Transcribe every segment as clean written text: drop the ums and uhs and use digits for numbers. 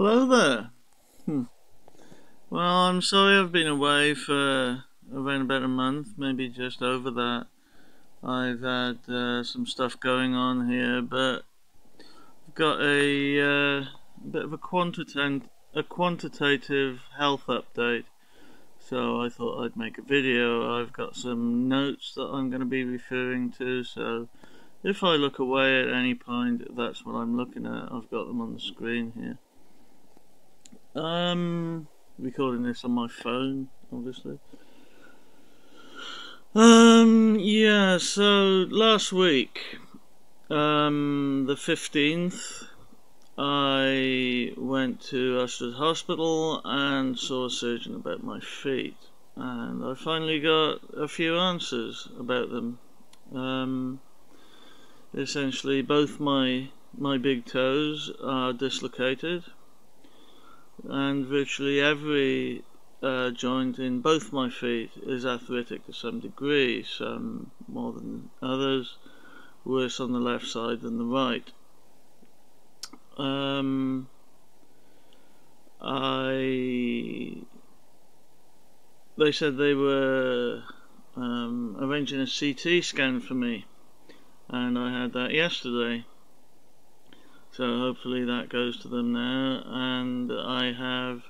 Hello there. Well, I'm sorry I've been away for around about a month, maybe just over that. I've had some stuff going on here, but I've got a bit of a quantitative health update. So I thought I'd make a video. I've got some notes that I'm going to be referring to, so if I look away at any point, that's what I'm looking at. I've got them on the screen here. Recording this on my phone, obviously. Yeah, so last week, the 15th, I went to Ystrad Hospital and saw a surgeon about my feet, and I finally got a few answers about them. Essentially, both my big toes are dislocated, and virtually every joint in both my feet is arthritic to some degree, some more than others, worse on the left side than the right. They said they were arranging a CT scan for me, and I had that yesterday. So hopefully that goes to them now, and I have,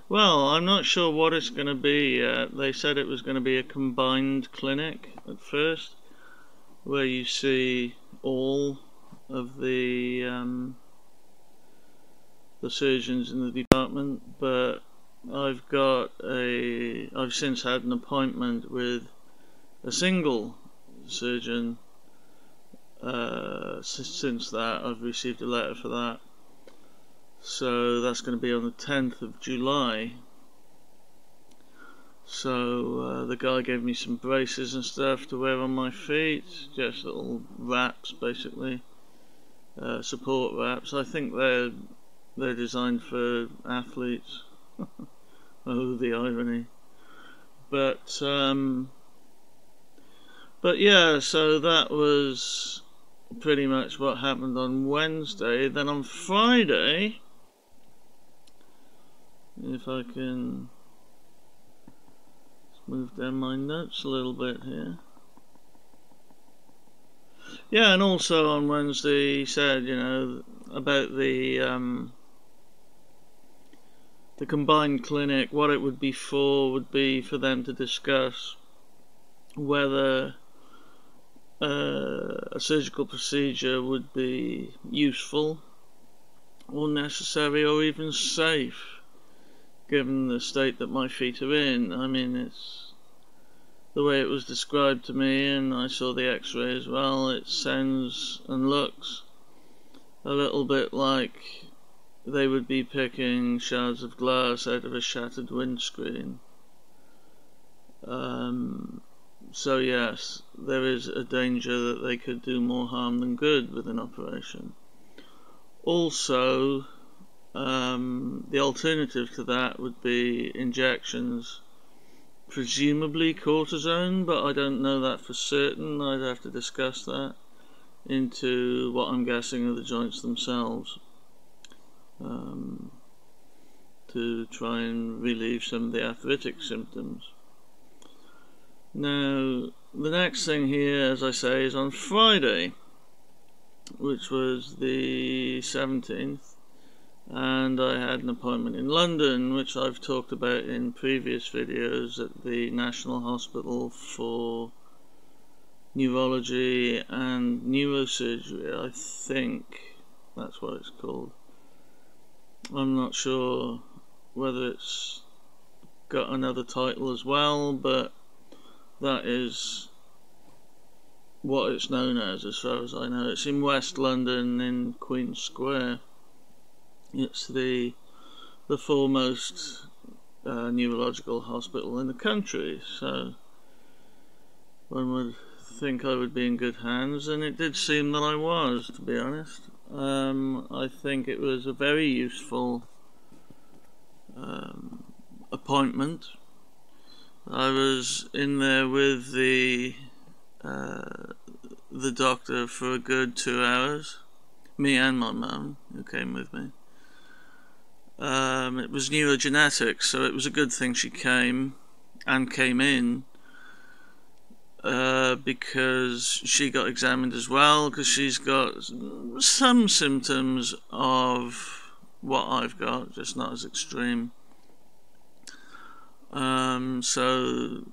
well, I'm not sure what it's going to be yet. They said it was going to be a combined clinic at first, where you see all of the surgeons in the department, but I've since had an appointment with a single surgeon. Since that, I've received a letter for that, so that's going to be on the 10th of July. So the guy gave me some braces and stuff to wear on my feet, just little wraps, basically, support wraps. I think they're designed for athletes. Oh, the irony. But yeah, so that was pretty much what happened on Wednesday. Then on Friday, if I can move down my notes a little bit here. Yeah, and also on Wednesday he said, you know, about the combined clinic, what it would be for them to discuss whether a surgical procedure would be useful or necessary or even safe, given the state that my feet are in. I mean, it's the way it was described to me, and I saw the x-ray as well. It sounds and looks a little bit like they would be picking shards of glass out of a shattered windscreen. So yes, there is a danger that they could do more harm than good with an operation. Also, the alternative to that would be injections, presumably cortisone, but I don't know that for certain. I'd have to discuss that into what I'm guessing are the joints themselves, to try and relieve some of the arthritic symptoms. Now, the next thing here, as I say, is on Friday, which was the 17th, and I had an appointment in London, which I've talked about in previous videos, at the National Hospital for Neurology and Neurosurgery. I think that's what it's called. I'm not sure whether it's got another title as well, but that is what it's known as far as I know. It's in West London, in Queen Square. It's the foremost neurological hospital in the country, so one would think I would be in good hands, and it did seem that I was, to be honest. I think it was a very useful appointment. I was in there with the doctor for a good 2 hours, me and my mum, who came with me. it was neurogenetics, so it was a good thing she came in, because she got examined as well, because she's got some symptoms of what I've got, just not as extreme. So,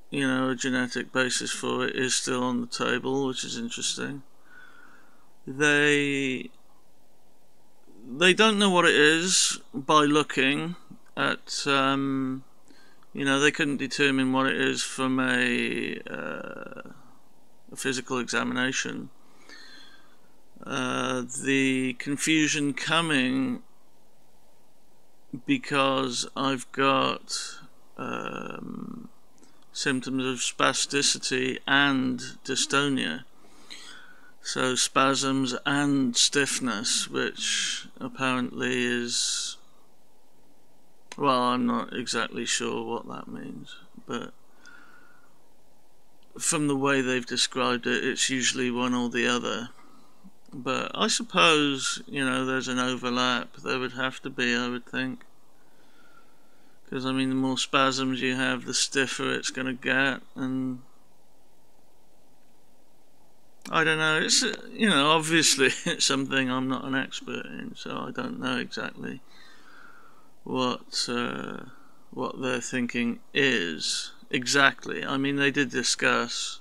you know, a genetic basis for it is still on the table, which is interesting. They don't know what it is by looking at, you know, they couldn't determine what it is from a physical examination. The confusion coming because I've got symptoms of spasticity and dystonia. So spasms and stiffness, which apparently is, well, I'm not exactly sure what that means, but from the way they've described it, it's usually one or the other. But I suppose, you know, there's an overlap. There would have to be, I would think. Because, I mean, the more spasms you have, the stiffer it's going to get, and I don't know, it's, you know, obviously it's something I'm not an expert in, so I don't know exactly what their thinking is exactly. I mean, they did discuss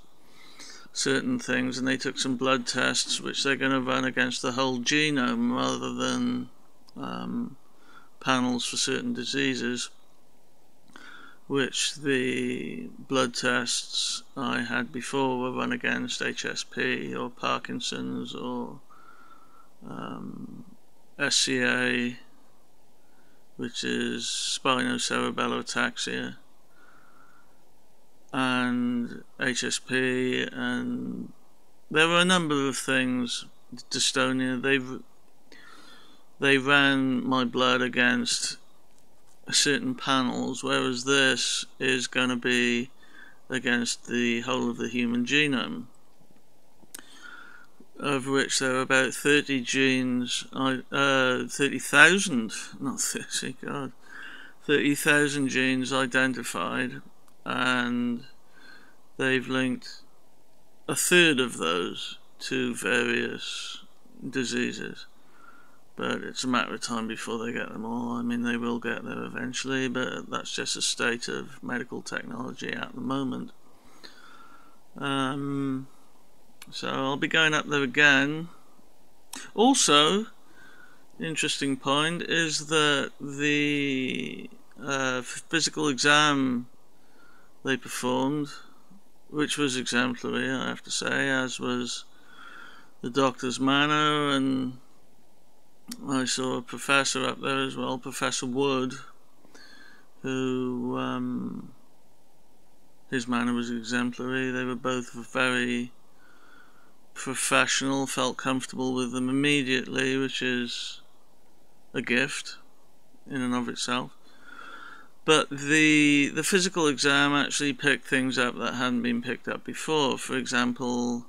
certain things, and they took some blood tests which they're going to run against the whole genome rather than panels for certain diseases, which the blood tests I had before were run against HSP or Parkinson's or SCA, which is spinocerebellar ataxia, and HSP, and there were a number of things, dystonia. They ran my blood against certain panels, whereas this is going to be against the whole of the human genome, of which there are about 30 genes, 30,000, not 30, God, 30,000 genes identified, and they've linked a third of those to various diseases. But it's a matter of time before they get them all. I mean, they will get there eventually, but that's just a state of medical technology at the moment. So I'll be going up there again. Also, interesting point is that the physical exam they performed, which was exemplary, I have to say, as was the doctor's manner, and I saw a professor up there as well, Professor Wood, who his manner was exemplary. They were both very professional, felt comfortable with them immediately, which is a gift in and of itself. But the physical exam actually picked things up that hadn't been picked up before. For example,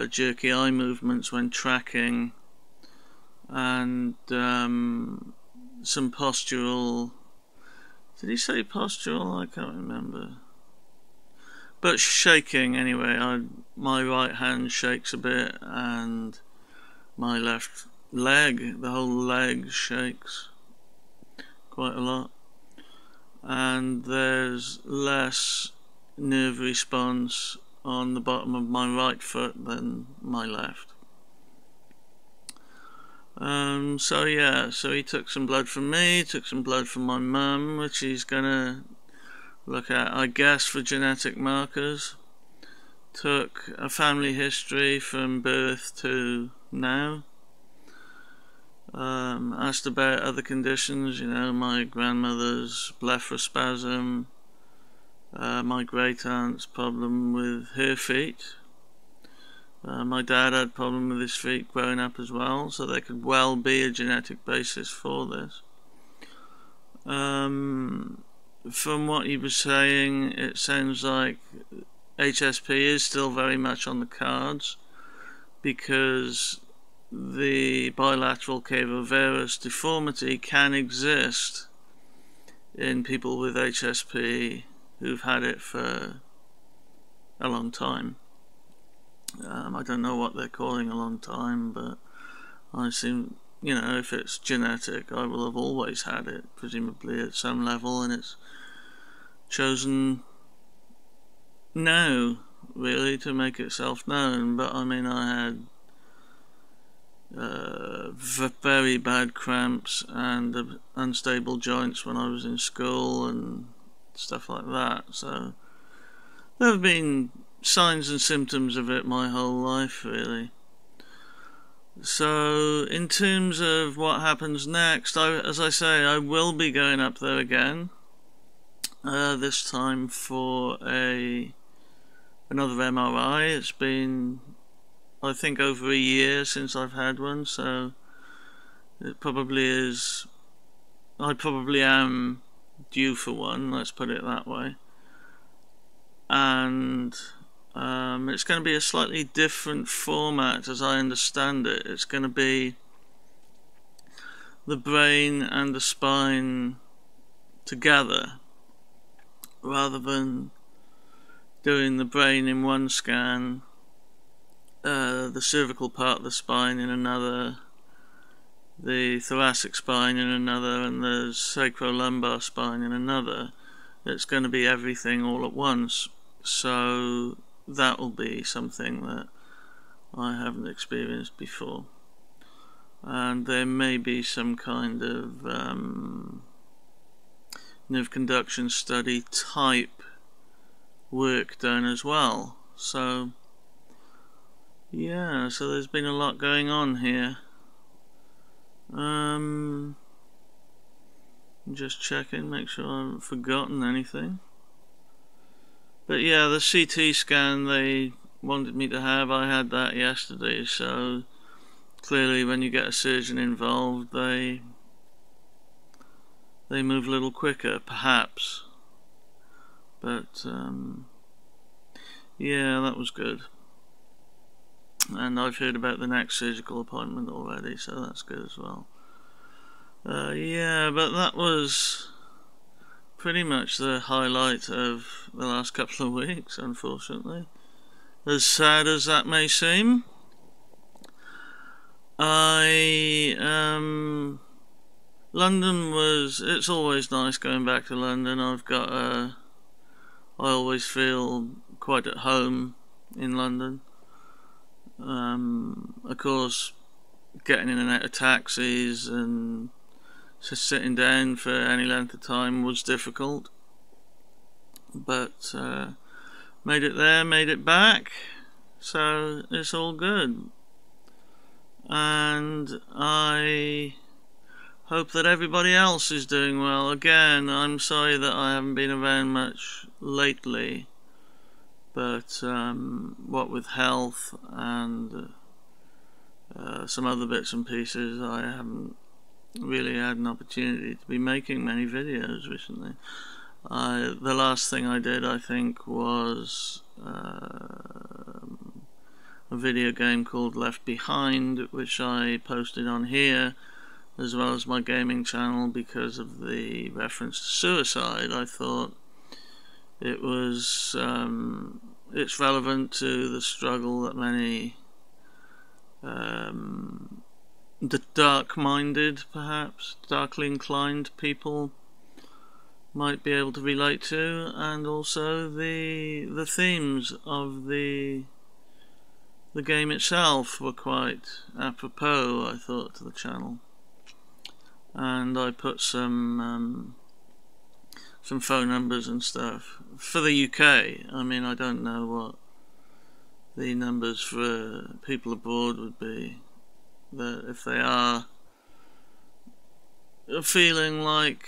jerky eye movements when tracking, and some postural, did he say postural? I can't remember, but shaking anyway. My right hand shakes a bit, and my left leg, the whole leg shakes quite a lot, and there's less nerve response on the bottom of my right foot than my left. So yeah, so he took some blood from me, took some blood from my mum, which he's gonna look at, I guess, for genetic markers. Took a family history from birth to now. Asked about other conditions, you know, my grandmother's blepharospasm, my great aunt's problem with her feet. My dad had a problem with his feet growing up as well, so there could well be a genetic basis for this. From what he was saying, it sounds like HSP is still very much on the cards, because the bilateral cavovarus deformity can exist in people with HSP who've had it for a long time. I don't know what they're calling a long time, but I assume, you know, if it's genetic, I will have always had it, presumably at some level, and it's chosen now, really, to make itself known. But I mean, I had very bad cramps and unstable joints when I was in school and stuff like that, so there have been signs and symptoms of it my whole life, really. So in terms of what happens next, as I say, I will be going up there again, this time for another MRI. It's been, I think, over a year since I've had one, so it probably is, I probably am due for one, let's put it that way. And it's going to be a slightly different format, as I understand it. It's going to be the brain and the spine together, rather than doing the brain in one scan, the cervical part of the spine in another, the thoracic spine in another, and the sacrolumbar spine in another. It's going to be everything all at once. So that will be something that I haven't experienced before, and there may be some kind of nerve conduction study type work done as well. So yeah, so there's been a lot going on here. I'm just checking, make sure I haven't forgotten anything. But yeah, the CT scan they wanted me to have, I had that yesterday, so clearly when you get a surgeon involved, they move a little quicker, perhaps. But yeah, that was good. And I've heard about the next surgical appointment already, so that's good as well. Yeah, but that was pretty much the highlight of the last couple of weeks, unfortunately. As sad as that may seem. London was, it's always nice going back to London. I always feel quite at home in London. Of course, getting in and out of taxis and just sitting down for any length of time was difficult, but made it there, made it back, so it's all good. And I hope that everybody else is doing well. Again, I'm sorry that I haven't been around much lately, but what with health and some other bits and pieces, I haven't really had an opportunity to be making many videos recently. The last thing I did, I think, was a video game called Left Behind, which I posted on here as well as my gaming channel because of the reference to suicide. I thought it was it's relevant to the struggle that many the dark-minded, perhaps darkly inclined people might be able to relate to, and also the themes of the game itself were quite apropos, I thought, to the channel. And I put some phone numbers and stuff for the UK. I mean, I don't know what the numbers for people abroad would be, that if they are feeling like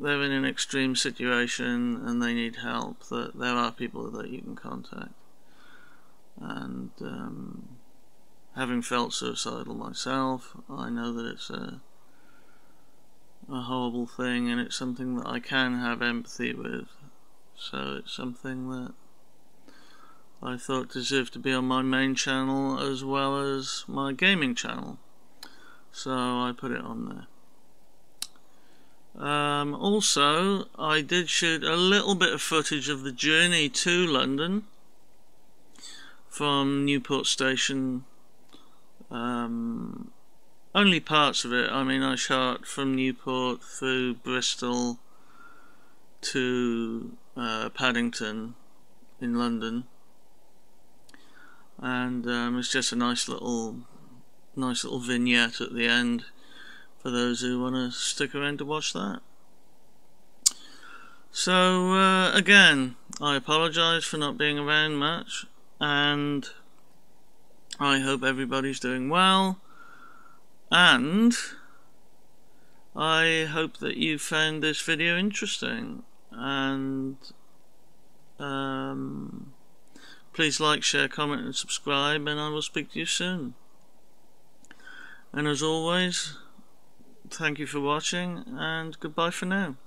they're in an extreme situation and they need help, that there are people that you can contact. And having felt suicidal myself, I know that it's a horrible thing, and it's something that I can have empathy with. So it's something that I I thought deserved to be on my main channel as well as my gaming channel, so I put it on there. Also, I did shoot a little bit of footage of the journey to London from Newport Station. Only parts of it. I mean, I shot from Newport through Bristol to Paddington in London, and it's just a nice little vignette at the end for those who want to stick around to watch that. So again, I apologise for not being around much, and I hope everybody's doing well, and I hope that you found this video interesting, and please like, share, comment and subscribe, and I will speak to you soon. And as always, thank you for watching, and goodbye for now.